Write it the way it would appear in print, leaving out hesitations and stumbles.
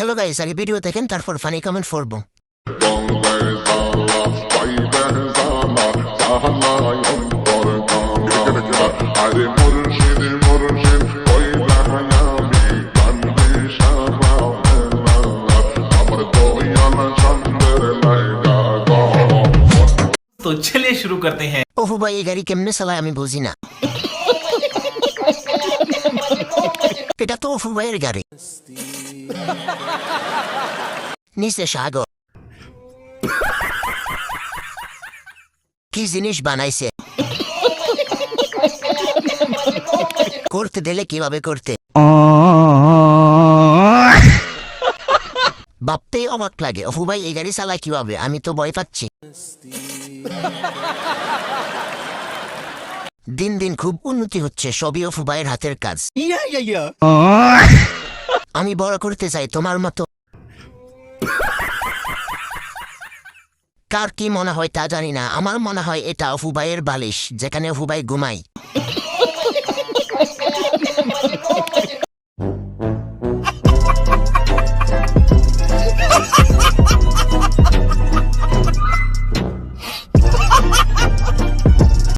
Hello guys, আগে video দেখেন তারপর ফানি কমেন্ট করবো। तो चलिए शुरू करते हैं। ওহো ভাই, এই গাড়ি কেমনে চালায় আমি বুঝি না। এটা তো অফু ভাইয়ের গাড়ি। নিচে সাগর কি জিনিস বানাইছে, করতে দিলে কিভাবে করতে ভাবতেই অবাক লাগে। অফু ভাই এই গাড়ি চালায় কিভাবে, আমি তো ভয় পাচ্ছি। দিন দিন খুব উন্নতি হচ্ছে, সবই অফু ভাইয়ের হাতের কাজ। আমি বড় করতে চাই তোমার মতো। কার কি মনে হয় তা জানি না, আমার মনে হয় এটা অফু ভাইয়ের বালিশ, যেখানে অফু ভাই ঘুমাই।